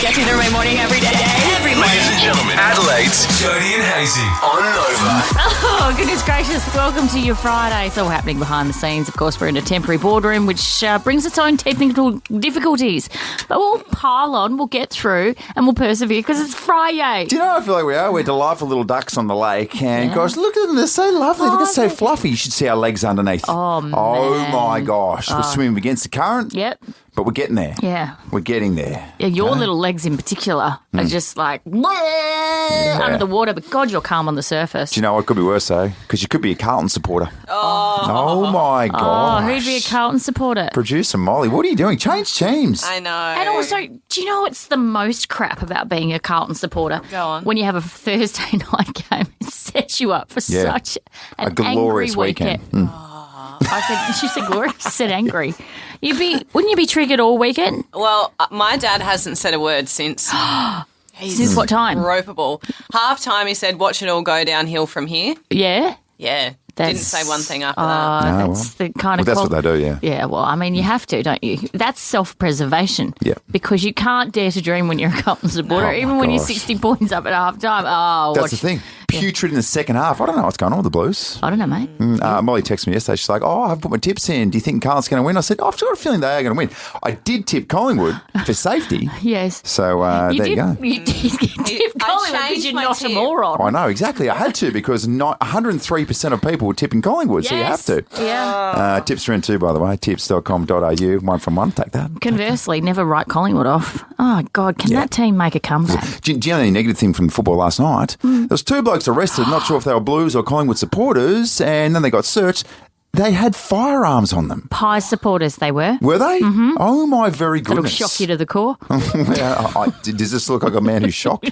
Get you through my morning every day. Every morning. Ladies and gentlemen, Adelaide's Jody and Hazy on Nova. Oh, goodness gracious. Welcome to your Friday. It's all happening behind the scenes. Of course, we're in a temporary boardroom, which brings its own technical difficulties. But we'll pile on, we'll get through, and we'll persevere because it's Friday. Do you know what I feel like we are? We're delightful little ducks on the lake. And gosh, look at them. They're so lovely. Look, it's so fluffy. You should see our legs underneath. Oh, man. Oh, my gosh. We're swimming against the current. Yep. But we're getting there. Yeah. We're getting there. Yeah, your little legs in particular are just like under the water, but God, you're calm on the surface. Do you know what could be worse, though? Because you could be a Carlton supporter. Oh my gosh. Oh, who'd be a Carlton supporter? Producer Molly, what are you doing? Change teams. I know. And also, do you know what's the most crap about being a Carlton supporter? Go on. When you have a Thursday night game, it sets you up for such an a glorious angry weekend. She said glorious, she said angry. Wouldn't you be triggered all weekend? Well, my dad hasn't said a word since. Since what time? Ropeable. Half time he said, watch it all go downhill from here. Yeah? Yeah. Didn't say one thing after that. That's the kind of... Well, that's what they do, yeah. Yeah, well, I mean, you have to, don't you? That's self-preservation. Yeah. Because you can't dare to dream when you're a Carlton supporter, even when you're 60 points up at half time. That's the thing. Putrid in the second half. I don't know what's going on with the Blues. I don't know, mate. Molly texted me yesterday. She's like, I've put my tips in. Do you think Carlton's going to win? I said, I've got a feeling they are going to win. I did tip Collingwood for safety. Yes. So there you go. You did tip Collingwood because you knocked them all on. I know, exactly. I had to because 103% of people were tipping Collingwood, so you have to. Yeah. Tips are in too, by the way. Tips.com.au. 1 from 1. Take that. Conversely, never write Collingwood off. Oh, God, can that team make a comeback? Do you know any negative thing from football last night? There was 2 blokes arrested, not sure if they were Blues or Collingwood supporters, and then they got searched. They had firearms on them. Pies supporters they were. Were they? Mm-hmm. Oh, my very goodness. That'll shock you to the core. Does this look like a man who's shocked?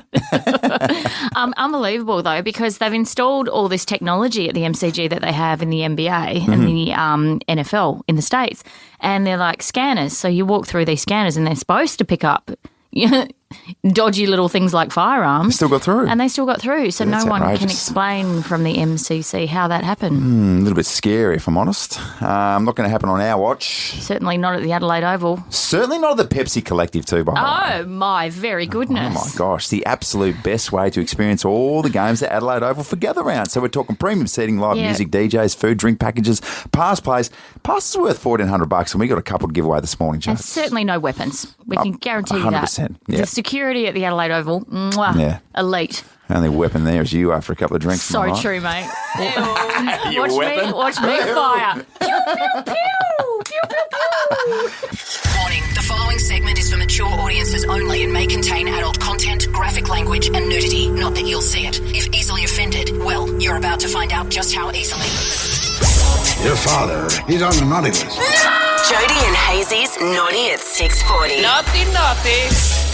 Unbelievable, though, because they've installed all this technology at the MCG that they have in the NBA and the NFL in the States, and they're like scanners. So you walk through these scanners and they're supposed to pick up dodgy little things like firearms. They still got through. And they still got through. So no one outrageous. can explain from the MCC how that happened. A little bit scary, if I'm honest. Not going to happen on our watch. Certainly not at the Adelaide Oval. Certainly not at the Pepsi Collective too, by the way. Oh, my very goodness. Oh, my gosh. The absolute best way to experience all the games at Adelaide Oval for Gather Round. So we're talking premium seating, live music, DJs, food, drink packages, pass plays. Pass is worth $1,400 and we got a couple to give away this morning, Joe. And certainly no weapons. We can guarantee you 100%, that. yeah. The security at the Adelaide Oval, elite. Only weapon there is you after a couple of drinks. So true, mate. Watch me Ew. fire. Pew, pew, pew. Pew, pew, pew. Warning, the following segment is for mature audiences only and may contain adult content, graphic language and nudity. Not that you'll see it. If easily offended, well, you're about to find out just how easily. Your father, he's on the naughty list. Jody and Hazy's Naughty at 6:40. Naughty.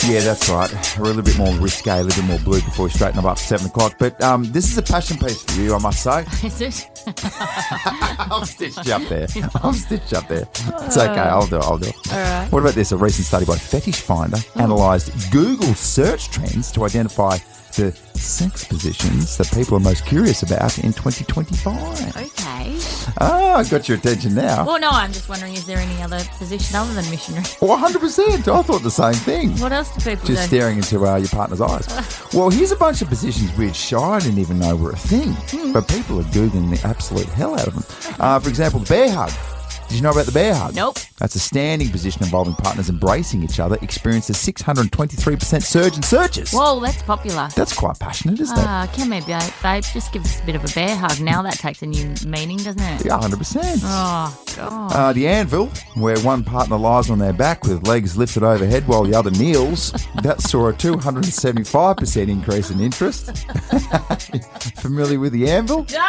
Yeah, that's right. We're a little bit more risque, a little bit more blue before we straighten them up at 7 o'clock. But this is a passion piece for you, I must say. Is it? I'm stitched up there. It's okay, I'll do it. All right. What about this? A recent study by Fetish Finder analysed Google search trends to identify the sex positions that people are most curious about in 2025. Okay. Oh, I got your attention now. Well, no, I'm just wondering, is there any other position other than missionary? Well, 100%. I thought the same thing. What else do people Just do? staring into your partner's eyes. Well, here's a bunch of positions which I didn't even know were a thing, but people are Googling the absolute hell out of them. For example, the bear hug. Did you know about the bear hug? Nope. That's a standing position involving partners embracing each other, experienced a 623% surge in searches. Whoa, that's popular. That's quite passionate, isn't it? Come here, babe. Just give us a bit of a bear hug. Now that takes a new meaning, doesn't it? Yeah, 100%. Oh, God. The anvil, where one partner lies on their back with legs lifted overhead while the other kneels, that saw a 275% increase in interest. Familiar with the anvil? No!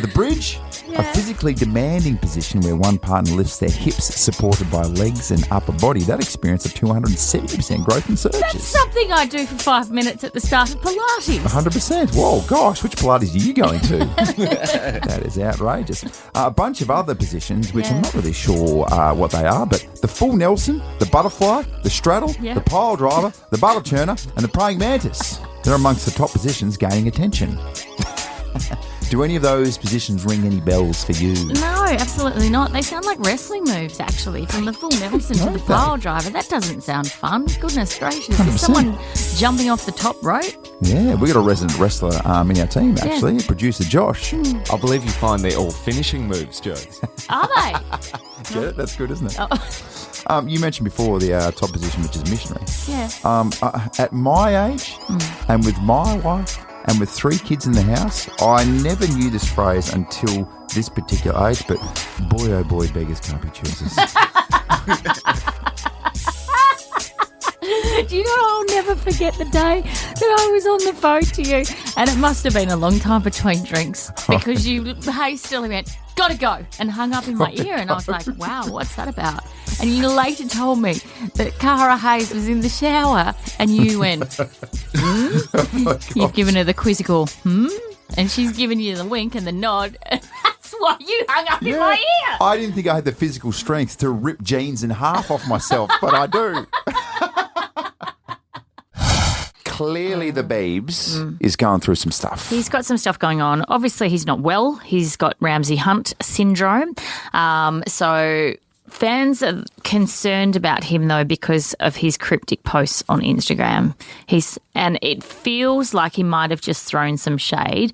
The bridge, a physically demanding position where one partner lifts their hips supported by legs and upper body. That experienced a 270% growth in searches. That's something I do for 5 minutes at the start of Pilates. 100%. Whoa, gosh, which Pilates are you going to? That is outrageous. A bunch of other positions, which I'm not really sure what they are, but the full Nelson, the butterfly, the straddle, the pile driver, the butter churner, and the praying mantis. They're amongst the top positions gaining attention. Do any of those positions ring any bells for you? No, absolutely not. They sound like wrestling moves, actually, from the full Nelson to the pile driver. That doesn't sound fun. Goodness gracious. 100%. Is someone jumping off the top rope? Yeah, we got a resident wrestler in our team, actually. Producer Josh. I believe you find they're all finishing moves, Joe. Are they? Get it? That's good, isn't it? Oh. You mentioned before the top position, which is missionary. Yeah. At my age, and with my wife, and with 3 kids in the house, I never knew this phrase until this particular age, but boy, oh boy, beggars can't be choosers. Do you know, I'll never forget the day that I was on the phone to you, and it must have been a long time between drinks, because you hastily went, gotta go, and hung up in my ear, and I was like, wow, what's that about? And you later told me that Cara Hayes was in the shower, and you went, You've given her the quizzical, and she's given you the wink and the nod, and that's why you hung up in my ear. I didn't think I had the physical strength to rip jeans in half off myself, but I do. Clearly the Beebs is going through some stuff. He's got some stuff going on. Obviously, he's not well. He's got Ramsay Hunt syndrome. So fans are concerned about him, though, because of his cryptic posts on Instagram. And it feels like he might have just thrown some shade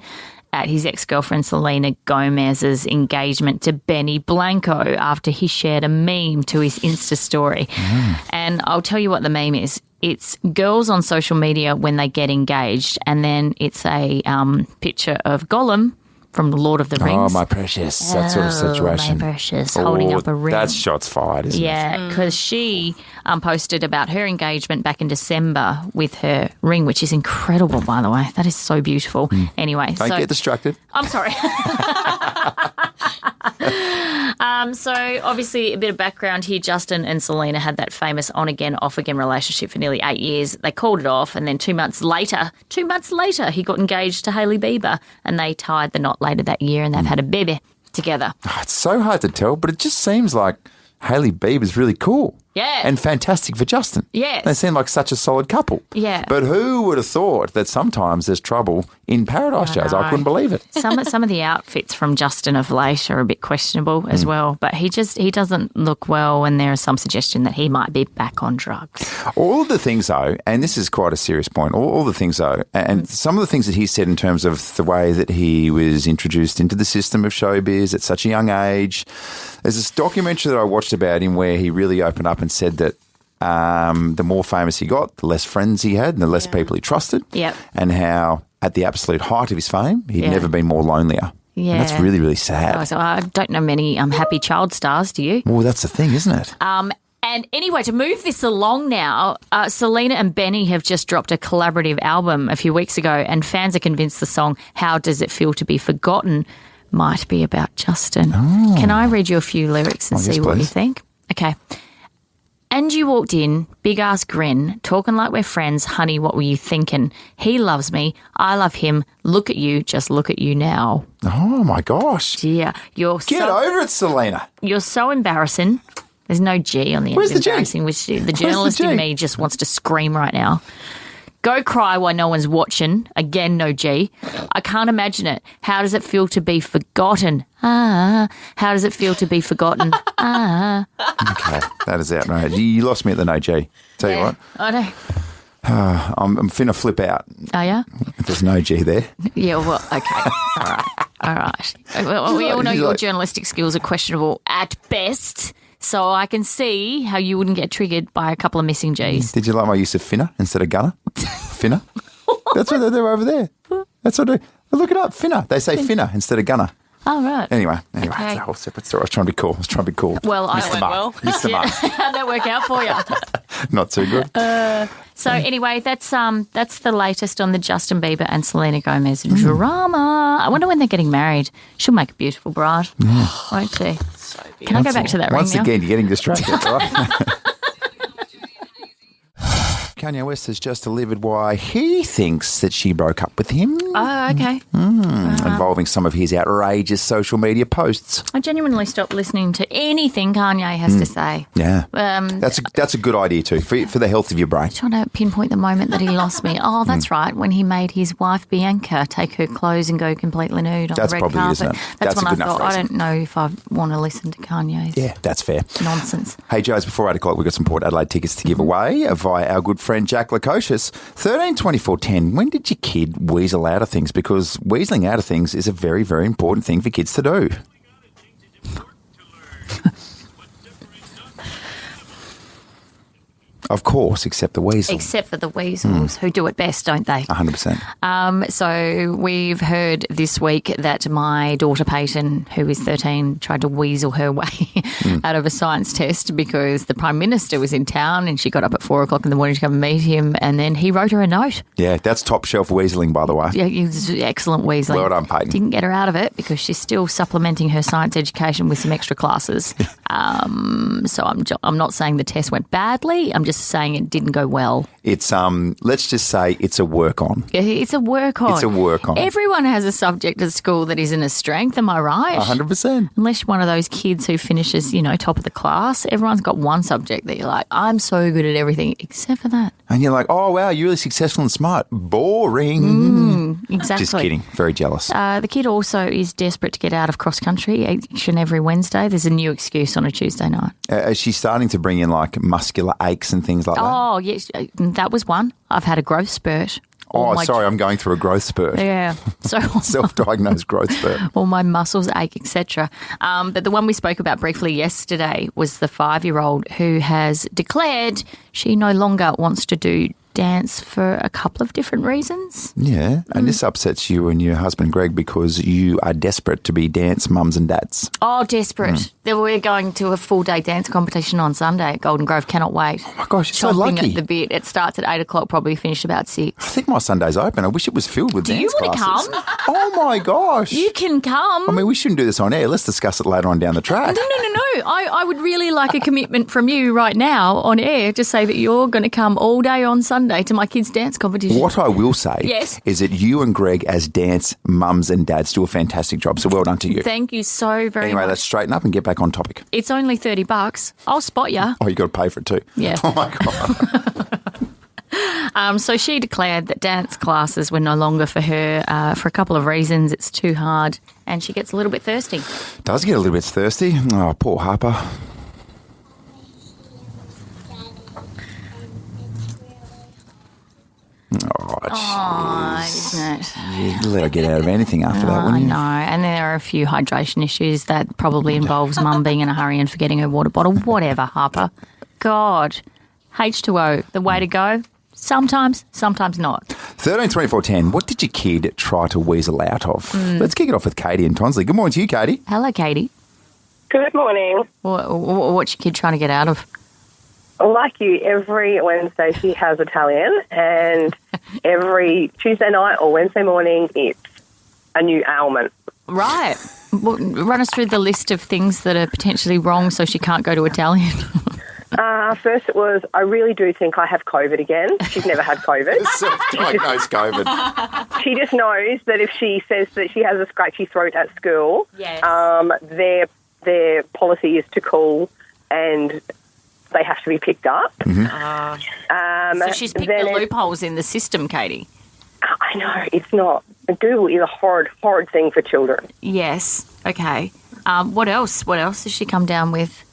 at his ex-girlfriend Selena Gomez's engagement to Benny Blanco after he shared a meme to his Insta story. And I'll tell you what the meme is. It's girls on social media when they get engaged, and then it's a picture of Gollum from The Lord of the Rings. Oh, my precious. That sort of situation. My precious, holding up a ring. That's shots fired, isn't it? Yeah, because she posted about her engagement back in December with her ring, which is incredible, by the way. That is so beautiful. Anyway. Don't get distracted. I'm sorry. So obviously a bit of background here. Justin and Selena had that famous on-again, off-again relationship for nearly 8 years. They called it off, and then 2 months later, he got engaged to Hailey Bieber, and they tied the knot later that year, and they've had a baby together. Oh, it's so hard to tell, but it just seems like Hailey Bieber's really cool. Yeah. And fantastic for Justin. Yes. They seem like such a solid couple. Yeah. But who would have thought that sometimes there's trouble in paradise shows? I couldn't believe it. Some of the outfits from Justin of late are a bit questionable as well, but he doesn't look well, and there is some suggestion that he might be back on drugs. All of the things, though, and this is quite a serious point, all the things, though, and some of the things that he said in terms of the way that he was introduced into the system of showbiz at such a young age. There's this documentary that I watched about him where he really opened up and said that the more famous he got, the less friends he had and the less people he trusted. Yep. And how at the absolute height of his fame, he'd Yeah. never been more lonelier. Yeah. And that's really, really sad. So I don't know many happy child stars, do you? Well, that's the thing, isn't it? And anyway, to move this along now, Selena and Benny have just dropped a collaborative album a few weeks ago, and fans are convinced the song How Does It Feel to Be Forgotten might be about Justin. Oh. Can I read you a few lyrics and see yes, what you please. think? Okay. And you walked in, big ass grin, talking like we're friends. Honey, what were you thinking? He loves me. I love him. Look at you. Just look at you now. Oh, my gosh. Dear, Get over it, Selena. you're so embarrassing. There's no G on the end Where's of the G? embarrassing, which the journalist G? in me just wants to scream right now. Go cry while no one's watching. Again, no G. I can't imagine it. How does it feel to be forgotten? How does it feel to be forgotten? Okay, that is outrageous. You lost me at the no G. Tell you what, I know. I'm finna flip out. Oh, yeah? If there's no G there. Yeah, well, okay. All right. Well, we all know He's your like- journalistic skills are questionable at best, so I can see how you wouldn't get triggered by a couple of missing Gs. Did you like my use of finna instead of gunner? Finna? That's what they do over there. That's what they do. Look it up, finna. They say finna instead of gunner. Oh, right. Anyway, Okay. it's a whole separate story. I was trying to be cool. Well, I Missed the went mark. Missed the mark. How'd that work out for you? Not too good. So anyway, that's the latest on the Justin Bieber and Selena Gomez drama. I wonder when they're getting married. She'll make a beautiful bride, won't she? Can I go back to that ring Once now? again, you're getting distracted, right? Kanye West has just delivered why he thinks that she broke up with him. Oh, okay. Involving some of his outrageous social media posts. I genuinely stopped listening to anything Kanye has to say. Yeah. That's a good idea too, for the health of your brain. Trying to pinpoint the moment that he lost me. Oh, that's right, when he made his wife Bianca take her clothes and go completely nude on That's the red probably, carpet. isn't it? That's when a I good enough thought, I reason. don't know if I want to listen to Kanye's Yeah, that's fair. nonsense. Hey, Joes, before 8 o'clock, we've got some Port Adelaide tickets to give away via our good friend Jack Lukosius. 13-24-10, when did your kid weasel out of things? Because weaseling out of things is a very, very important thing for kids to do. Of course, except the weasel. Except for the weasels, who do it best, don't they? 100%. So we've heard this week that my daughter Peyton, who is 13, tried to weasel her way out of a science test because the Prime Minister was in town and she got up at 4 o'clock in the morning to come and meet him, and then he wrote her a note. Yeah, that's top shelf weaseling, by the way. Yeah, it was excellent weaseling. Well done, Peyton. Didn't get her out of it because she's still supplementing her science education with some extra classes. So I'm not saying the test went badly. I'm just saying it didn't go well. It's let's just say it's a work on. It's a work on. It's a work on. Everyone has a subject at school that isn't a strength. Am I right? 100%. Unless you're one of those kids who finishes, top of the class, everyone's got one subject that you're like, I'm so good at everything except for that. And you're like, oh, wow, you're really successful and smart. Boring. Exactly. Just kidding. Very jealous. The kid also is desperate to get out of cross country each and every Wednesday. There's a new excuse on a Tuesday night. Is she starting to bring in like muscular aches and things like that? Oh, yes, that was one. I've had a growth spurt. Sorry, I'm going through a growth spurt. Yeah. So Self-diagnosed growth spurt. all my muscles ache, etc. But the one we spoke about briefly yesterday was the 5-year-old who has declared she no longer wants to do dance for a couple of different reasons. Yeah, and this upsets you and your husband Greg because you are desperate to be dance mums and dads. Oh, desperate. We're going to a full-day dance competition on Sunday at Golden Grove. Cannot wait. Oh my gosh, you're so Chomping lucky. at the bit. It starts at 8 o'clock, probably finish about 6. I think my Sunday's open. I wish it was filled with Do you dance want to classes. come? Oh my gosh. You can come. I mean, we shouldn't do this on air. Let's discuss it later on down the track. No. I would really like a commitment from you right now on air to say that you're going to come all day on Sunday to my kids' dance competition. What I will say Yes. is that you and Greg as dance mums and dads do a fantastic job, so well done to you. Thank you so very Anyway, much. let's straighten up and get back on topic. It's only $30. I'll spot you. Oh, you got to pay for it too. Yeah. Oh my God. So she declared that dance classes were no longer for her for a couple of reasons. It's too hard and she gets a little bit thirsty. Does get a little bit thirsty. Oh, poor Harper. Oh, Isn't it? you let her get out of anything after that, I wouldn't you? know. And there are a few hydration issues that probably involves mum being in a hurry and forgetting her water bottle. Whatever, Harper. God. H2O, the way to go. Sometimes not. 13-24-10, what did your kid try to weasel out of? Let's kick it off with Katie and Tonsley. Good morning to you, Katie. Hello, Katie. Good morning. What's your kid trying to get out of? Like you, every Wednesday she has Italian, and every Tuesday night or Wednesday morning it's a new ailment. Right. Well, run us through the list of things that are potentially wrong so she can't go to Italian. First it was, I really do think I have COVID again. She's never had COVID. Self-diagnosed COVID. She just knows that if she says that she has a scratchy throat at school, Yes. Their policy is to call and they have to be picked up. So she's picked the loopholes in the system, Katie. I know, it's not. Google is a horrid thing for children. Yes. Okay. What else? What else has she come down with?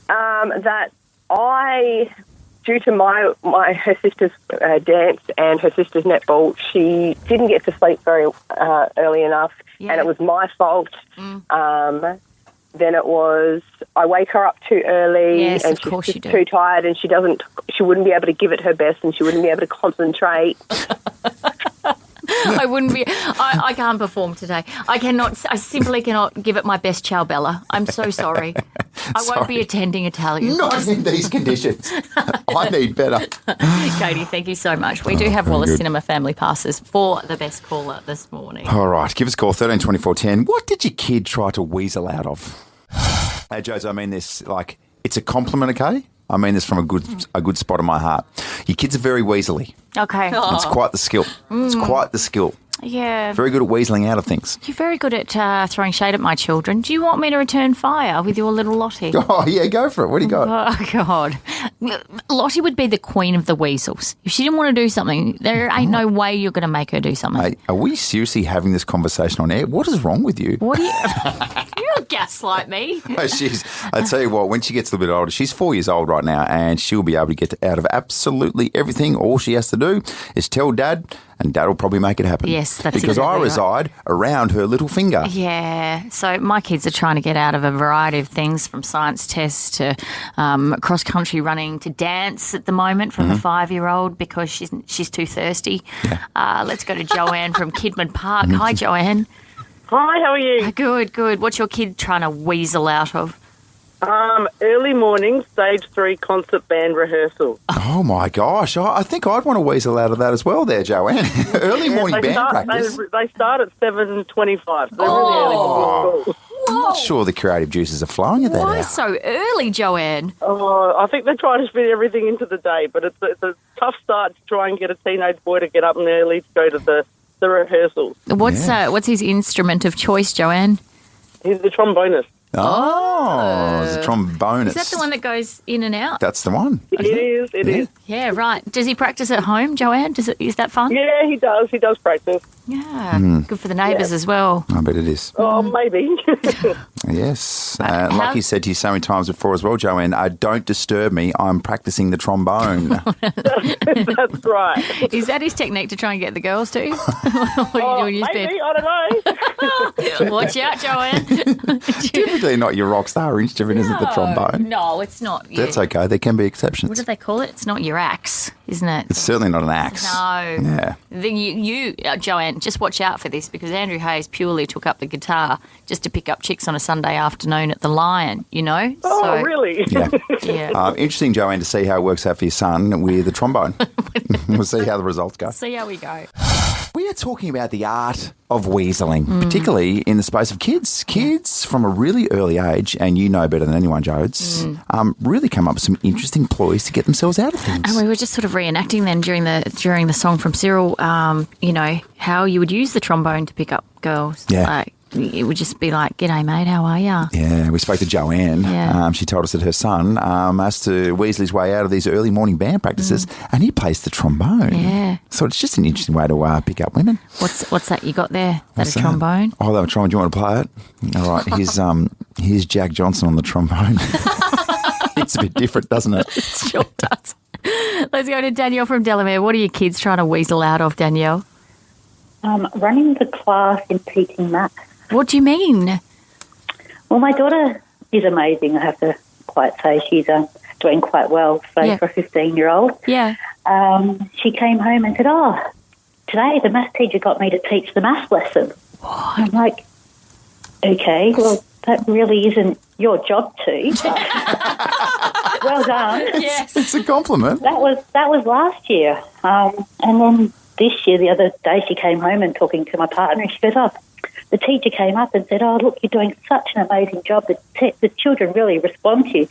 That due to her sister's dance and her sister's netball, she didn't get to sleep very early enough, and it was my fault. Then it was I wake her up too early, Yes, and of course she's you do. too tired, and she wouldn't be able to give it her best, and she wouldn't be able to concentrate. I wouldn't be. I can't perform today. I simply cannot give it my best, Ciao Bella. I'm so sorry. I won't be attending Italian. Not in these conditions. I need better. Katie, thank you so much. We do have Wallace Cinema family passes for the best caller this morning. All right, give us a call, 13-24-10. What did your kid try to weasel out of? Hey, Joes, I mean this like it's a compliment, okay? I mean this from a good spot in my heart. Your kids are very weaselly. Okay. It's quite the skill. It's quite the skill. Yeah. Very good at weaseling out of things. You're very good at throwing shade at my children. Do you want me to return fire with your little Lottie? Oh, yeah, go for it. What do you got? Oh, God. Lottie would be the queen of the weasels. If she didn't want to do something, there ain't no way you're going to make her do something. Hey, are we seriously having this conversation on air? What is wrong with you? What do you... You don't gaslight me. Oh, I tell you what, when she gets a little bit older, she's 4 years old right now, and she'll be able to get out of absolutely everything. All she has to do is tell Dad, and Dad will probably make it happen. Yes, that's because exactly I right. reside around her little finger. Yeah. So my kids are trying to get out of a variety of things, from science tests to cross-country running to dance at the moment from the 5-year-old because she's too thirsty. Yeah. Let's go to Joanne from Kidman Park. Hi, Joanne. Hi, how are you? Good, good. What's your kid trying to weasel out of? Early morning, stage 3 concert band rehearsal. Oh, my gosh. I think I'd want to weasel out of that as well there, Joanne. Early morning band practice. They start at 7:25, so they're really early for school. I'm not sure the creative juices are flowing at that Why hour. so early, Joanne? Oh, I think they're trying to fit everything into the day, but it's a tough start to try and get a teenage boy to get up and early to go to the rehearsals. What's his instrument of choice, Joanne? He's the trombonist. Oh, it's a trombonist. Is that the one that goes in and out? That's the one. It is. Yeah, right. Does he practice at home, Joanne? Is that fun? Yeah, he does. He does practice. Yeah, good for the neighbours as well. I bet it is. Oh, maybe. Yes. Like he said to you so many times before as well, Joanne, don't disturb me. I'm practicing the trombone. That's right. Is that his technique to try and get the girls to? What are you doing in his Maybe, I don't know. Watch out, Joanne. Typically not your rock star instrument, is it, the trombone? No, it's not. That's okay. There can be exceptions. What do they call it? It's not your axe, isn't it? It's certainly not an axe. No. Yeah. You Joanne, just watch out for this, because Andrew Hayes purely took up the guitar just to pick up chicks on a Sunday afternoon at the Lion, you know? Oh, really? Yeah. Yeah. Interesting, Joanne, to see how it works out for your son with the trombone. We'll see how the results go. See how we go. We are talking about the art of weaseling, particularly in the space of kids. Kids from a really early age, and you know better than anyone, Jodes, really come up with some interesting ploys to get themselves out of things. And we were just sort of reenacting then during the song from Cyril, you know, how you would use the trombone to pick up girls. Yeah. Like, it would just be like, "G'day, mate, how are ya?" Yeah, we spoke to Joanne. Yeah. She told us that her son has to weasel his way out of these early morning band practices, and he plays the trombone. Yeah. So it's just an interesting way to pick up women. What's that you got there? What's that a trombone? Oh, that trombone. Do you want to play it? All right. Here's Jack Johnson on the trombone. It's a bit different, doesn't it? It sure does. Let's go to Danielle from Delamere. What are your kids trying to weasel out of, Danielle? Running the class in teaching maths. What do you mean? Well, my daughter is amazing, I have to quite say. She's doing quite well, for a 15-year-old. Yeah. She came home and said, today the maths teacher got me to teach the maths lesson. What? I'm like, okay, well, that really isn't your job to. Well done. Yes. It's a compliment. That was last year. And then this year, the other day, she came home and talking to my partner, and she goes, the teacher came up and said, look, you're doing such an amazing job. The children really respond to you.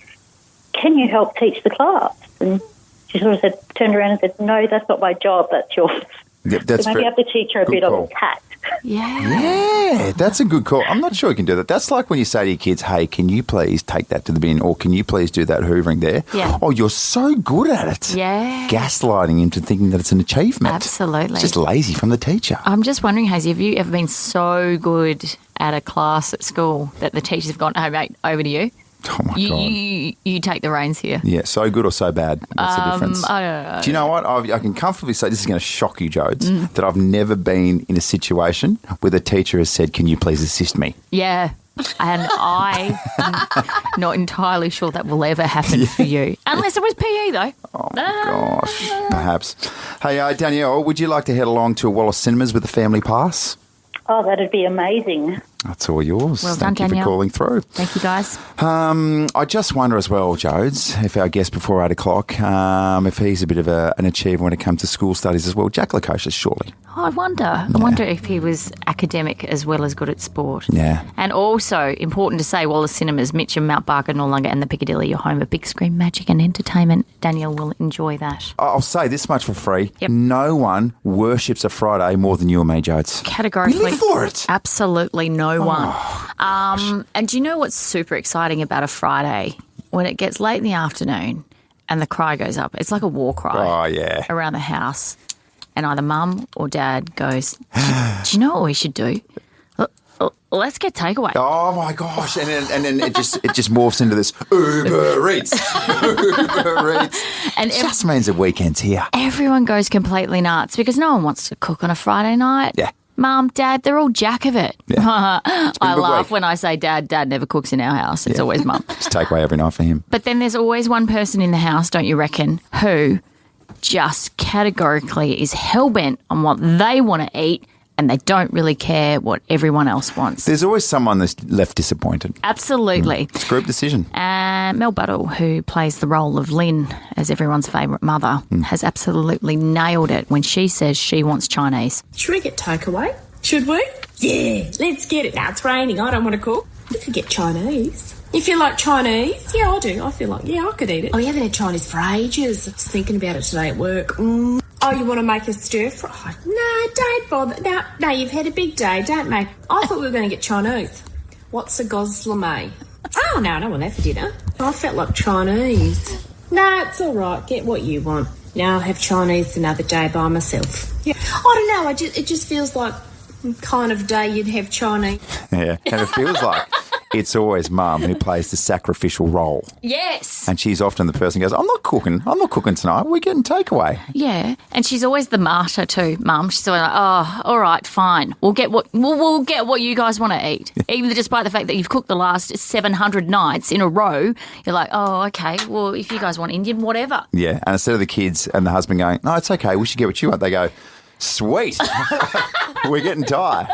Can you help teach the class? And she sort of turned around and said, no, that's not my job, that's yours. Yep, that's so maybe you have to teach her a bit of tact. Yeah, that's a good call. I'm not sure you can do that. That's like when you say to your kids, hey, can you please take that to the bin, or can you please do that hoovering there? Yeah. Oh, you're so good at it. Yeah. Gaslighting into thinking that it's an achievement. Absolutely. It's just lazy from the teacher. I'm just wondering, Hazy, have you ever been so good at a class at school that the teachers have gone, hey, mate, over to you? Oh, my God. You take the reins here. Yeah, so good or so bad? What's the difference? I don't know. Do you know what? I can comfortably say, this is going to shock you, Jodes, that I've never been in a situation where the teacher has said, can you please assist me? Yeah. And I'm not entirely sure that will ever happen for you. Unless it was PE, though. Oh, gosh. Perhaps. Hey, Danielle, would you like to head along to Wallace Cinemas with the family pass? Oh, that'd be amazing. That's all yours. Well done, Thank you Danielle. for calling through. Thank you, guys. I just wonder as well, Jodes, if our guest before 8 o'clock, if he's a bit of an achiever when it comes to school studies as well. Jack Lukosius, surely. Oh, I wonder. I wonder if he was academic as well as good at sport. Yeah. And also, important to say, Wallace Cinemas, Mitcham, Mount Barker, Noarlunga and the Piccadilly, your home of big screen magic and entertainment. Danielle will enjoy that. I'll say this much for free. Yep. No one worships a Friday more than you and me, Jodes. Categorically. We live for it. Absolutely no one. And do you know what's super exciting about a Friday? When it gets late in the afternoon and the cry goes up. It's like a war cry Oh, yeah. around the house. And either mum or dad goes, do you know what we should do? Let's get takeaway. Oh my gosh! And then it just morphs into this Uber Eats. Uber Eats. And It just means the weekend's here. everyone goes completely nuts because no one wants to cook on a Friday night. Yeah. Mum, Dad, they're all jack of it. Yeah. I a good laugh week. when I say Dad. Dad never cooks in our house. It's always Mum. Just takeaway every night for him. But then there's always one person in the house, don't you reckon, who just categorically is hell-bent on what they want to eat and they don't really care what everyone else wants. There's always someone that's left disappointed. Absolutely. It's a group decision. Mel Buttle, who plays the role of Lynn as everyone's favourite mother, has absolutely nailed it when she says she wants Chinese. Should we get takeaway? Should we? Yeah, let's get it. Now it's raining. I don't want to cook. We could get Chinese. You feel like Chinese? Yeah, I do. I feel like, I could eat it. I haven't had Chinese for ages. I was thinking about it today at work. Oh, you want to make a stir fry? No, don't bother. No, you've had a big day. Don't make... I thought we were going to get Chinese. What's a goslamay? Oh, no, I don't want that for dinner. I felt like Chinese. No, it's all right. Get what you want. Now I'll have Chinese another day by myself. Yeah. I don't know. It just feels like the kind of day you'd have Chinese. Yeah, and it feels like it's always Mum who plays the sacrificial role. Yes. And she's often the person who goes, I'm not cooking tonight. We're getting takeaway. Yeah, and she's always the martyr too, Mum. She's always like, oh, all right, fine. We'll get what you guys want to eat. Even despite the fact that you've cooked the last 700 nights in a row, you're like, oh, okay, well, if you guys want Indian, whatever. Yeah, and instead of the kids and the husband going, no, it's okay, we should get what you want, they go, sweet, we're getting Thai.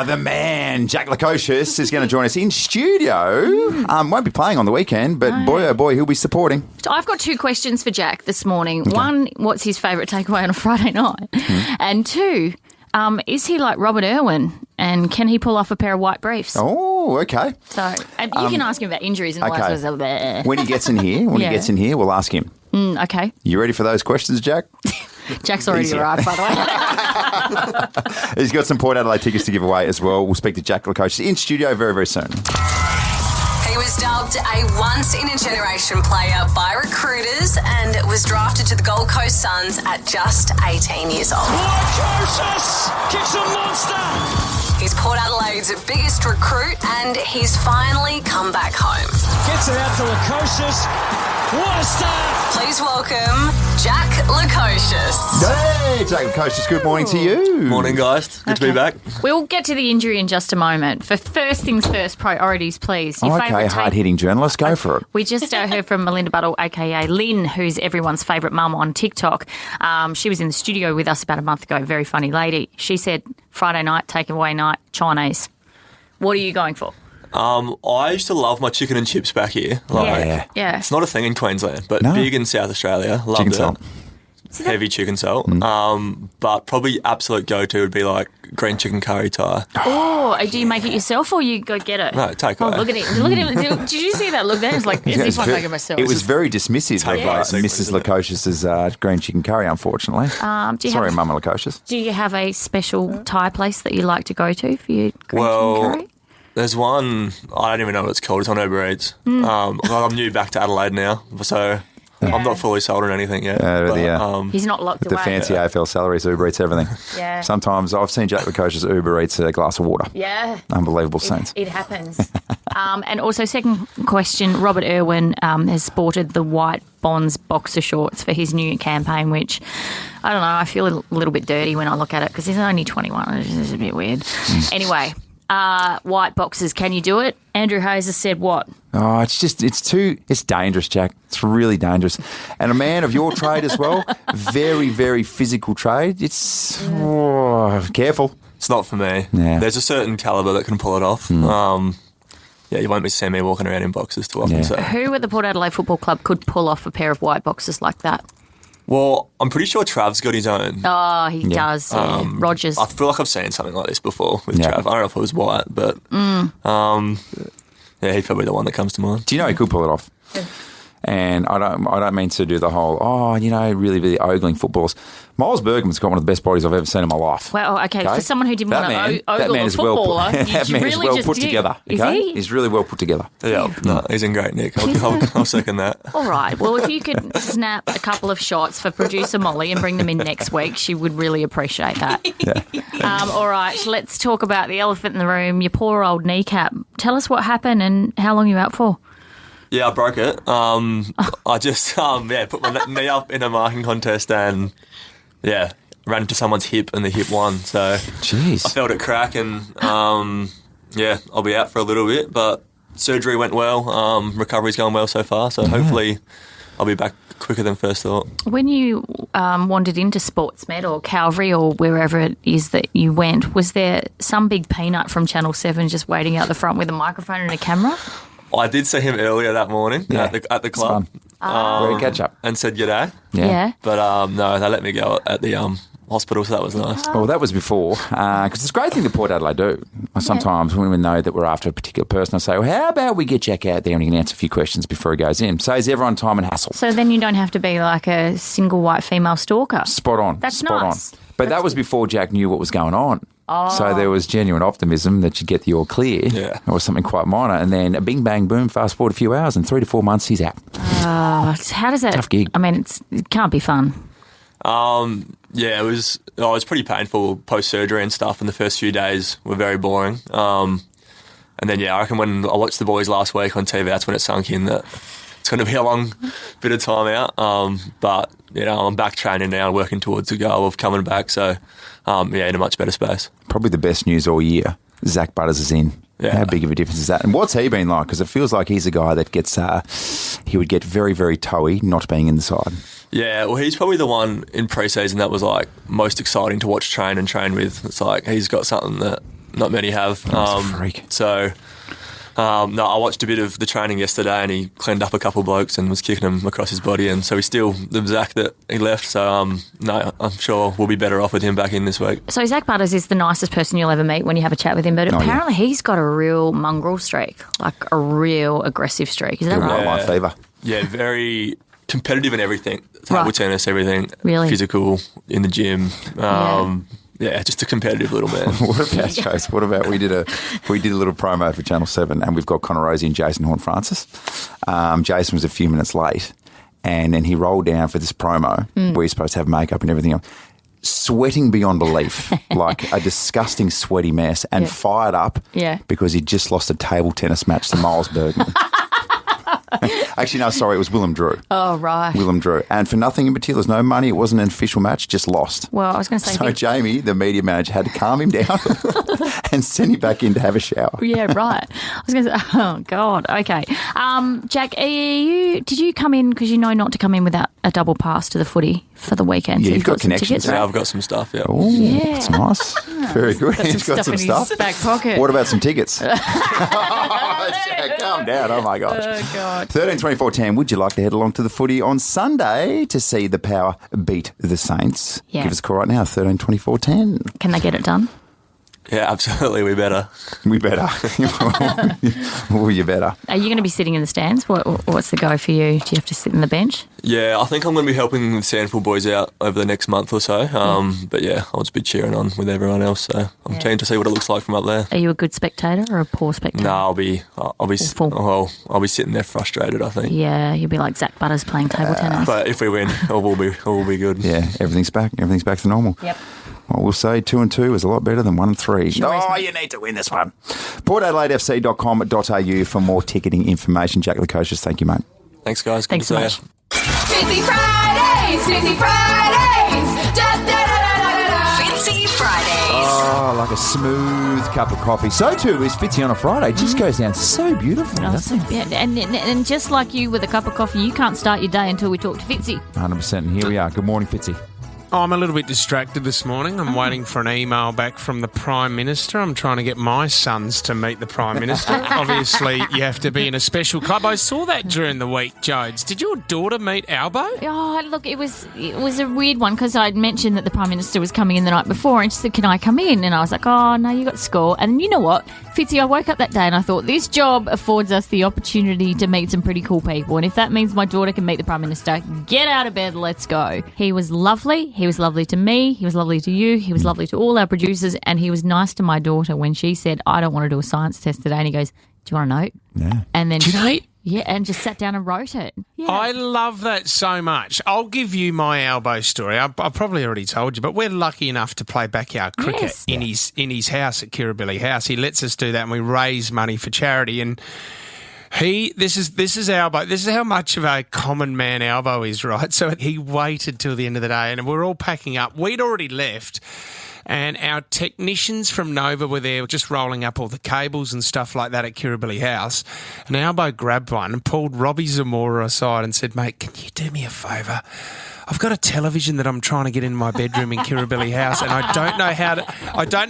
The man, Jack Lukosius, is going to join us in studio. Won't be playing on the weekend, but boy, oh boy, he'll be supporting. So I've got two questions for Jack this morning. Okay. One, what's his favourite takeaway on a Friday night? And two, is he like Robert Irwin and can he pull off a pair of white briefs? Oh, okay. So and you can ask him about injuries and all that sort of stuff. When he gets in here, we'll ask him. Okay. You ready for those questions, Jack? Jack's already arrived, by the way. He's got some Port Adelaide tickets to give away as well. We'll speak to Jack Lukosius in studio very, very soon. He was dubbed a once-in-a-generation player by recruiters and was drafted to the Gold Coast Suns at just 18 years old. Lukosius kicks a monster. He's Port Adelaide's biggest recruit and he's finally come back home. Gets it out to Lukosius. What a start! Please welcome Jack Lukosius. Hey, Jack Lukosius, good morning to you. Morning, guys. Good to be back. We'll get to the injury in just a moment. For first things first, priorities, please. Your okay, hard-hitting journalist, go for it. We just heard from Melinda Buttle, a.k.a. Lynn, who's everyone's favourite mum on TikTok. She was in the studio with us about a month ago, very funny lady. She said, Friday night, takeaway night, Chinese. What are you going for? I used to love my chicken and chips back here. Yeah. It's not a thing in Queensland, but big in South Australia. Loved chicken it. Salt. Heavy chicken salt. But probably absolute go-to would be like green chicken curry Thai. Oh, do you make it yourself or you go get it? No, take it. Oh, look at it. Look at him. Did you see that look there? It's like, as if I make it myself. It was very dismissive of Mrs. Lukosius's green chicken curry, unfortunately. Sorry, Mama Lukosius. Do you have a special Thai place that you like to go to for your green chicken curry? There's one, I don't even know what it's called. It's on Uber Eats. I'm new back to Adelaide now, so I'm not fully sold on anything yet. He's not locked away. The fancy AFL salaries, Uber Eats, everything. Yeah. Sometimes I've seen Jack Lukosius Uber Eats a glass of water. Yeah. Unbelievable scenes. It happens. And also, second question, Robert Irwin has sported the white Bonds boxer shorts for his new campaign, which, I don't know, I feel a little bit dirty when I look at it because he's only 21. It's a bit weird. Anyway. White boxers, can you do it? Andrew Hayes has said what? Oh, it's dangerous, Jack. It's really dangerous. And a man of your trade as well, very, very physical trade. It's, careful. It's not for me. Yeah. There's a certain calibre that can pull it off. Yeah, you won't be seeing me walking around in boxes too often. Yeah. So. Who at the Port Adelaide Football Club could pull off a pair of white boxes like that? Well, I'm pretty sure Trav's got his own. Oh, he does. Yeah. Rogers. I feel like I've seen something like this before with Trav. I don't know if it was white, but yeah, he's probably the one that comes to mind. Do you know he could pull it off? Yeah. And I don't mean to do the whole, really, really ogling footballers. Miles Bergman's got one of the best bodies I've ever seen in my life. Well, okay. For someone who didn't want to ogle a is footballer, that man is well put together. Is okay? he? He's really well put together. Yeah, no, he's in great nick. I'll second that. All right. Well, if you could snap a couple of shots for producer Molly and bring them in next week, she would really appreciate that. Yeah. All right. Let's talk about the elephant in the room, your poor old kneecap. Tell us what happened and how long you were out for. Yeah, I broke it. I just put my knee up in a marking contest and ran into someone's hip and the hip won. So jeez, I felt it crack and I'll be out for a little bit. But surgery went well. Recovery's going well so far. So hopefully I'll be back quicker than first thought. When you wandered into Sportsmed or Calvary or wherever it is that you went, was there some big peanut from Channel 7 just waiting out the front with a microphone and a camera? I did see him earlier that morning at the club. Great catch up. And said g'day. Yeah. But no, they let me go at the hospital, so that was nice. Well, that was before, because it's a great thing that Port Adelaide do. Sometimes when we know that we're after a particular person, I say, well, how about we get Jack out there and he can answer a few questions before he goes in. Saves everyone time and hassle. So then you don't have to be like a single white female stalker. Spot on. That's Spot nice. on. But that was before Jack knew what was going on. Oh. So there was genuine optimism that you'd get the all clear or something quite minor. And then a bing, bang, boom, fast forward a few hours and 3 to 4 months, he's out. How does that... Tough gig. I mean, it can't be fun. Yeah, it was pretty painful post-surgery and stuff, and the first few days were very boring. And then, I reckon when I watched the boys last week on TV, that's when it sunk in that it's going to be a long bit of time out. But, I'm back training now and working towards the goal of coming back. So, in a much better space. Probably the best news all year. Zach Butters is in. Yeah. How big of a difference is that? And what's he been like? Because it feels like he's a guy that gets, he would get very, very toey not being in the side. Yeah, well, he's probably the one in pre-season that was like most exciting to watch train with. It's like he's got something that not many have. He's a freak. So, I watched a bit of the training yesterday and he cleaned up a couple blokes and was kicking them across his body, and so he's still the Zach that he left. So, I'm sure we'll be better off with him back in this week. So Zach Butters is the nicest person you'll ever meet when you have a chat with him, but apparently he's got a real mongrel streak, like a real aggressive streak. Is that right? Light fever. Yeah, very competitive in everything. Table tennis, everything. Really? Physical, in the gym. Just a competitive little man. What about Chase? What about we did a little promo for Channel 7 and we've got Connor Rosie and Jason Horn-Francis. Jason was a few minutes late and then he rolled down for this promo where he's supposed to have makeup and everything else. Sweating beyond belief, like a disgusting sweaty mess, and fired up because he'd just lost a table tennis match to Miles Bergman. Actually, no, sorry, it was Willem Drew. Oh, right. Willem Drew. And for nothing in particular, there's no money. It wasn't an official match, just lost. Well, I was going to say... So Jamie, the media manager, had to calm him down and send him back in to have a shower. Yeah, right. I was going to say, oh, God, okay. Jack, did you come in, because you know not to come in without a double pass to the footy for the weekend? Yeah, so you've got some connections. tickets, right? Yeah, I've got some stuff, yeah. Oh, that's nice. Very good. He's got some stuff in his back pocket. What about some tickets? Jack, calm down. Oh, my gosh. Oh, God. 13-24-10, would you like to head along to the footy on Sunday to see the Power beat the Saints? Yeah. Give us a call right now, 13-24-10. Can they get it done? Yeah, absolutely. We better. We better. Oh, you better. Are you going to be sitting in the stands? What's the go for you? Do you have to sit in the bench? Yeah, I think I'm going to be helping the Sandford boys out over the next month or so. But I'll just be cheering on with everyone else. So I'm keen to see what it looks like from up there. Are you a good spectator or a poor spectator? No, I'll be sitting there frustrated, I think. Yeah, you'll be like Zach Butters playing table tennis. But if we win, it will be good. Yeah, everything's back. Everything's back to normal. Yep. Well, we'll say 2-2 is a lot better than 1-3. Sure you need to win this one. PortAdelaideFC.com.au for more ticketing information. Jack Lukosius, thank you, mate. Thanks, guys. Thanks so much. Fitzy Fridays, Fitzy Fridays. Da, da, da, da, da, da. Hazy Fridays. Oh, like a smooth cup of coffee. So too is Fitzy on a Friday. It just goes down so beautifully, doesn't it? Yeah, and just like you with a cup of coffee, you can't start your day until we talk to Fitzy. 100%. And here we are. Good morning, Fitzy. Oh, I'm a little bit distracted this morning. I'm waiting for an email back from the Prime Minister. I'm trying to get my sons to meet the Prime Minister. Obviously, you have to be in a special club. I saw that during the week, Jodes. Did your daughter meet Albo? Oh, look, it was a weird one because I'd mentioned that the Prime Minister was coming in the night before and she said, can I come in? And I was like, oh, no, you got school. And you know what? Fitzy, I woke up that day and I thought, this job affords us the opportunity to meet some pretty cool people. And if that means my daughter can meet the Prime Minister, get out of bed, let's go. He was lovely. He was lovely to me. He was lovely to you. He was lovely to all our producers. And he was nice to my daughter when she said, I don't want to do a science test today. And he goes, do you want a note? Yeah. And then Yeah, and just sat down and wrote it. Yeah. I love that so much. I'll give you my Albo story. I probably already told you, but we're lucky enough to play backyard cricket in his house at Kirribilli House. He lets us do that and we raise money for charity. And this is Albo. This is how much of a common man Albo is, right? So he waited till the end of the day and we're all packing up. We'd already left. And our technicians from Nova were there just rolling up all the cables and stuff like that at Kirribilli House. And Albo grabbed one and pulled Robbie Zamora aside and said, mate, can you do me a favour? I've got a television that I'm trying to get in my bedroom in Kirribilli House and I don't know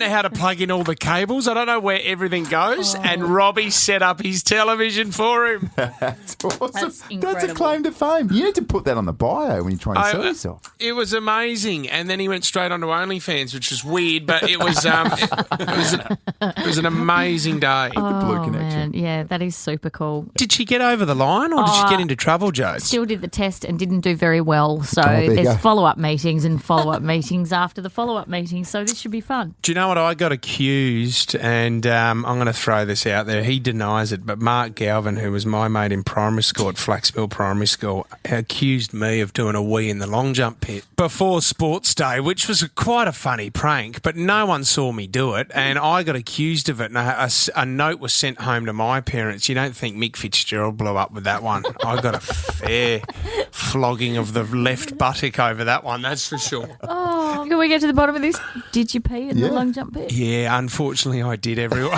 how to plug in all the cables. I don't know where everything goes. And Robbie set up his television for him. That's awesome. That's incredible. That's a claim to fame. You need to put that on the bio when you're trying to sell yourself. It was amazing. And then he went straight onto OnlyFans, which was weird, but it was it was an amazing day. The blue connection. Man. Yeah, that is super cool. Did she get over the line or did she get into trouble, Joe? Still did the test and didn't do very well. So there you there's go. follow-up meetings and follow-up meetings after the follow-up meetings. So this should be fun. Do you know what? I got accused, and I'm going to throw this out there. He denies it, but Mark Galvin, who was my mate in primary school at Flaxville Primary School, accused me of doing a wee in the long jump pit before sports day, which was quite a funny prank, but no one saw me do it, and I got accused of it, and a note was sent home to my parents. You don't think Mick Fitzgerald blew up with that one. I got a fair flogging of the left buttock over that one, that's for sure. Oh, can we get to the bottom of this? Did you pee in the long jump pit? Yeah, unfortunately I did, everyone.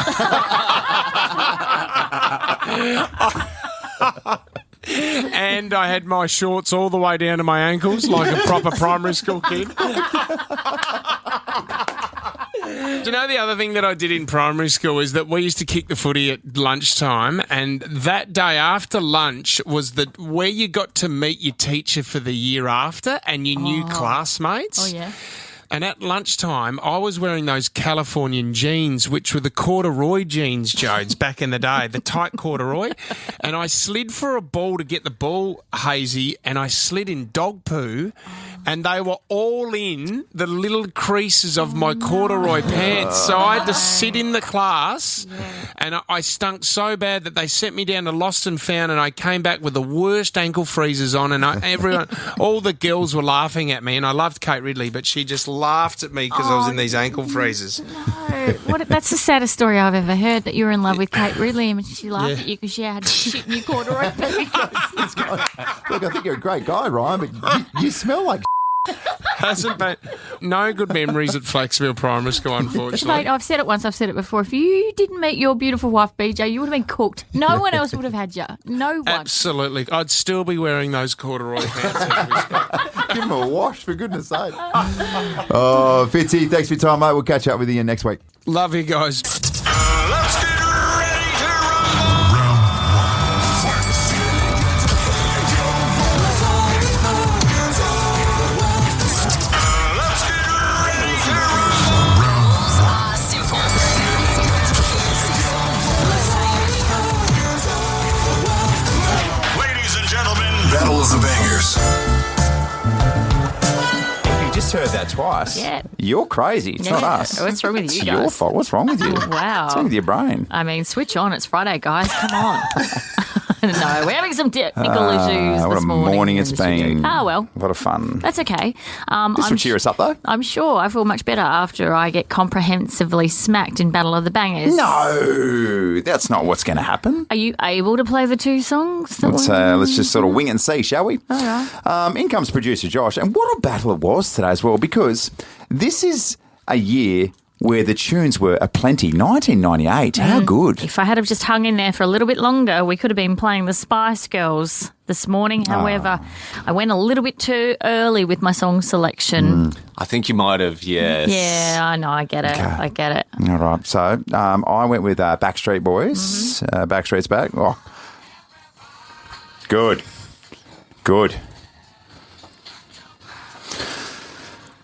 And I had my shorts all the way down to my ankles like a proper primary school kid. Do you know the other thing that I did in primary school is that we used to kick the footy at lunchtime, and that day after lunch was where you got to meet your teacher for the year after and your new classmates. Oh, yeah. And at lunchtime, I was wearing those Californian jeans, which were the corduroy jeans, Jodes, back in the day, the tight corduroy. And I slid for a ball to get the ball, Hazy, and I slid in dog poo, and they were all in the little creases of my corduroy pants. So I had to sit in the class, and I stunk so bad that they sent me down to Lost and Found, and I came back with the worst ankle freezers on, and all the girls were laughing at me, and I loved Kate Ridley, but she just laughed at me because I was in these ankle freezers. No, that's the saddest story I've ever heard, that you were in love with Kate Ridley and she laughed at you because she had shit in your corduroy pants. Look, I think you're a great guy, Ryan, but you smell like Hasn't been no good memories at Flaxville Primary School, unfortunately. Mate, I've said it once, I've said it before. If you didn't meet your beautiful wife, BJ, you would have been cooked. No one else would have had you. No one. Absolutely. I'd still be wearing those corduroy pants. Give them a wash, for goodness sake. Oh, Fitzy, thanks for your time, mate. We'll catch up with you next week. Love you guys. Let's get ready to rumble. Ladies and gentlemen, Battle of the Bangers. If you just heard that twice, you're crazy. It's not us. What's wrong with you It's guys? your fault. What's wrong with you? Wow. What's wrong with your brain? I mean, switch on. It's Friday, guys. Come on. No, we're having some technical issues What this a morning. morning it's in the studio. been. Oh, well. A lot of fun. That's okay. This will cheer us up, though. I'm sure I feel much better after I get comprehensively smacked in Battle of the Bangers. No, that's not what's going to happen. Are you able to play the two songs? Let's just sort of wing it and see, shall we? All right. In comes producer Josh, and what a battle it was today as well, because this is a year where the tunes were aplenty. 1998, how good. If I had have just hung in there for a little bit longer, we could have been playing the Spice Girls this morning. However, I went a little bit too early with my song selection. I think you might have, yes. Yeah, I know, I get it. I get it. All right, so I went with Backstreet Boys. Backstreet's Back. Oh, good.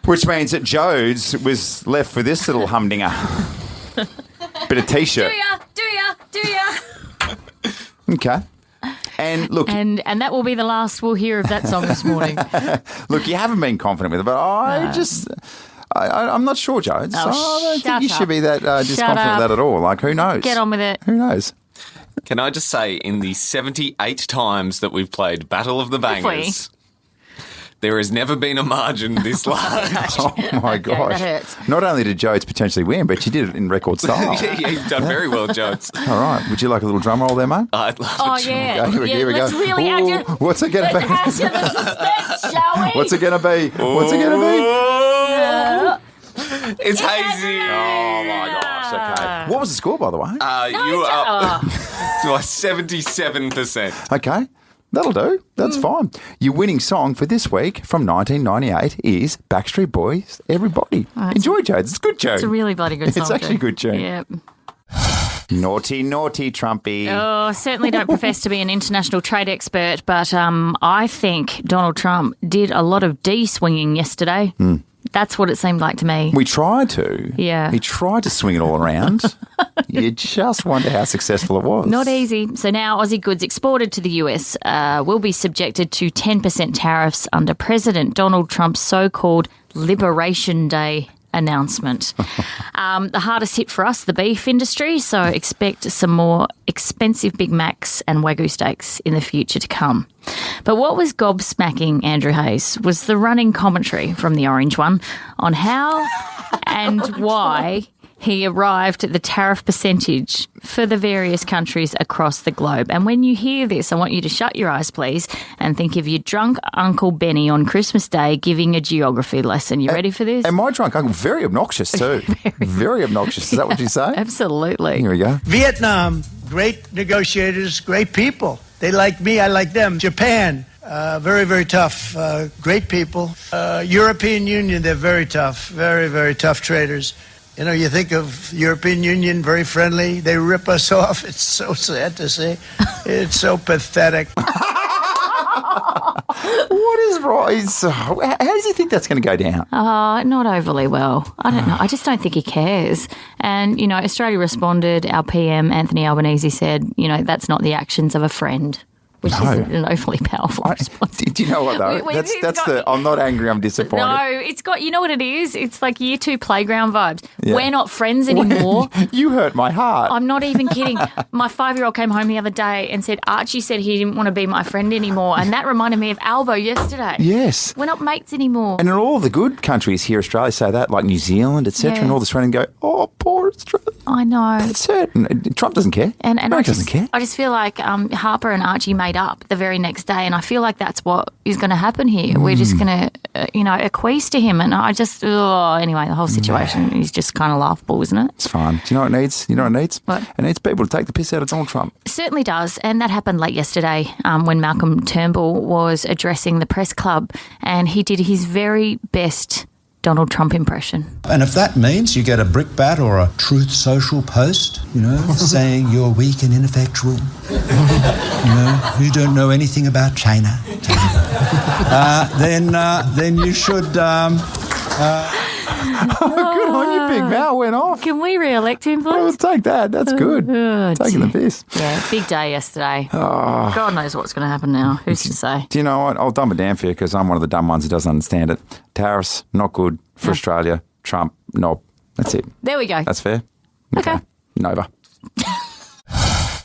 Which means that Jodes was left with this little humdinger. Bit of T-shirt. Do ya? Okay. And look... And that will be the last we'll hear of that song this morning. Look, you haven't been confident with it, but I'm not sure, Jodes. I don't think you should be that disconfident with that at all. Like, who knows? Get on with it. Who knows? Can I just say, in the 78 times that we've played Battle of the Bangers... There has never been a margin this large. Oh, my gosh. That hurts. Not only did Jodes potentially win, but you did it in record style. Yeah, you've done very well, Jodes. All right. Would you like a little drum roll there, mate? I'd love Oh, yeah. Okay, here we go. Let's really add to... What's it going to be? Let's add to the suspense, shall we? What's it going to be? What's it going to be? It's hazy. Oh, my gosh. Okay. What was the score, by the way? You are 77%. Okay. That'll do. That's fine. Your winning song for this week from 1998 is Backstreet Boys, Everybody. Enjoy, Jodes. It's good, Jodes. It's a really bloody good song. It's actually a good tune. Yep. Naughty, Trumpy. Oh, certainly don't profess to be an international trade expert, but I think Donald Trump did a lot of D-swinging yesterday. That's what it seemed like to me. We tried to. Yeah. He tried to swing it all around. You just wonder how successful it was. Not easy. So now Aussie goods exported to the US will be subjected to 10% tariffs under President Donald Trump's so-called Liberation Day announcement. The hardest hit for us, the beef industry, so expect some more expensive Big Macs and Wagyu steaks in the future to come. But what was gobsmacking Andrew Hayes was the running commentary from the Orange One on how and why he arrived at the tariff percentage for the various countries across the globe. And when you hear this, I want you to shut your eyes, please, and think of your drunk Uncle Benny on Christmas Day giving a geography lesson. You ready for this? And my drunk uncle, very obnoxious too. Very obnoxious. Is that what you say? Absolutely. Here we go. Vietnam, great negotiators, great people. They like me, I like them. Japan, very, very tough, great people. European Union, they're very tough, very, very tough traders. You know, you think of European Union, very friendly. They rip us off. It's so sad to see. It's so pathetic. What is wrong? How does he think that's going to go down? Not overly well. I don't know. I just don't think he cares. And, you know, Australia responded. Our PM, Anthony Albanese, said, you know, that's not the actions of a friend. Which is an awfully powerful response. Do you know what, though? I'm not angry, I'm disappointed. No, it's got, you know what it is? It's like year 2 playground vibes. Yeah. We're not friends anymore. You hurt my heart. I'm not even kidding. My 5-year-old came home the other day and said, Archie said he didn't want to be my friend anymore. And that reminded me of Albo yesterday. Yes. We're not mates anymore. And in all the good countries here, Australia say that, like New Zealand, etc., and all the surrounding go, oh, poor Australia. I know. That's it. Trump doesn't care. And America doesn't care. I just feel like Harper and Archie made up the very next day, and I feel like that's what is going to happen here. We're just going to, acquiesce to him, and I just, anyway, the whole situation is just kind of laughable, isn't it? It's fine. Do you know what it needs? You know what it needs? What? It needs people to take the piss out of Donald Trump. It certainly does, and that happened late yesterday when Malcolm Turnbull was addressing the press club, and he did his very best Donald Trump impression. And if that means you get a brickbat or a Truth Social post, saying you're weak and ineffectual, you don't know anything about China, then you should... Good on you, Big Mal went off. Can we re-elect him, please? Well, take that. That's good. Taking the piss. Yeah, big day yesterday. God knows what's going to happen now. Who's to say? Do you know what? I'll dumb it down for you because I'm one of the dumb ones who doesn't understand it. Tariffs, not good for Australia. Trump, knob. That's it. There we go. That's fair? Okay. Nova.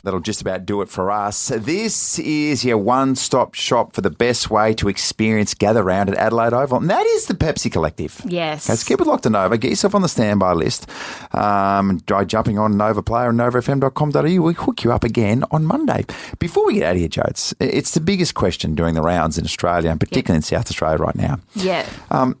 That'll just about do it for us. This is your one-stop shop for the best way to experience Gather Round at Adelaide Oval, and that is the Pepsi Collective. Yes. Okay, so keep it locked to Nova. Get yourself on the standby list. By jumping on Nova Player and novafm.com.au, we'll hook you up again on Monday. Before we get out of here, Jodes, it's the biggest question doing the rounds in Australia, and particularly in South Australia right now. Yeah.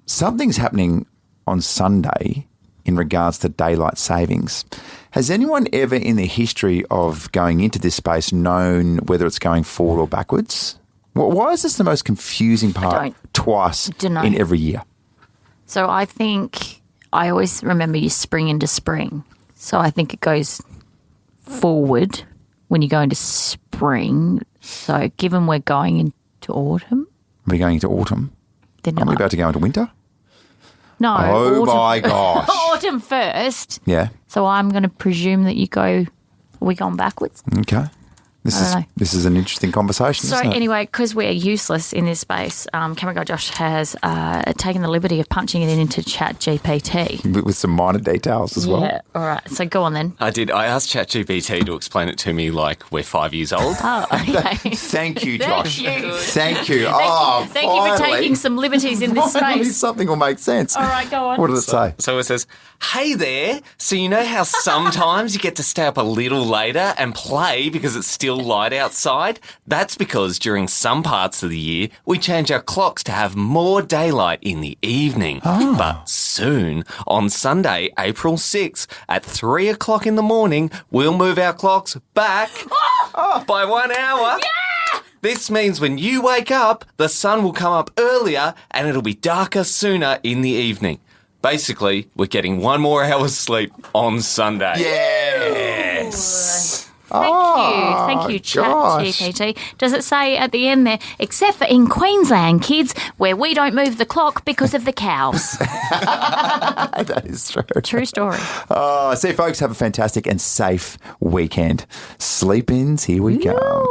Something's happening on Sunday in regards to daylight savings. Has anyone ever in the history of going into this space known whether it's going forward or backwards? Why is this the most confusing part twice in every year? So I think I always remember you spring into spring. So I think it goes forward when you go into spring. So given we're going into autumn. We're going into autumn. Then Are we about to go into winter? No. Oh, autumn. my gosh. Autumn first. Yeah. So I'm going to presume that you go, are we going backwards? Okay. This is an interesting conversation. So isn't it? anyway, because we're useless in this space, Camera Guy Josh has taken the liberty of punching it into ChatGPT. With some minor details as well. Yeah, all right. So go on then. I did. I asked ChatGPT to explain it to me like we're 5 years old. Oh, okay. Thank you, Josh. Thank you. Thank you. Oh, Thank you for taking some liberties in this Finally, space. something will make sense. All right, go on. What does it say? So it says, hey there, so you know how sometimes you get to stay up a little later and play because it's still light outside? That's because during some parts of the year, we change our clocks to have more daylight in the evening. Oh. But soon, on Sunday, April 6th, at 3 o'clock in the morning, we'll move our clocks back by 1 hour. Yeah! This means when you wake up, the sun will come up earlier and it'll be darker sooner in the evening. Basically, we're getting 1 more hour's sleep on Sunday. Yes. Thank you, ChatGPT. Does it say at the end there, except for in Queensland, kids, where we don't move the clock because of the cows? That is true. True story. See, folks, have a fantastic and safe weekend. Sleep-ins, here we go.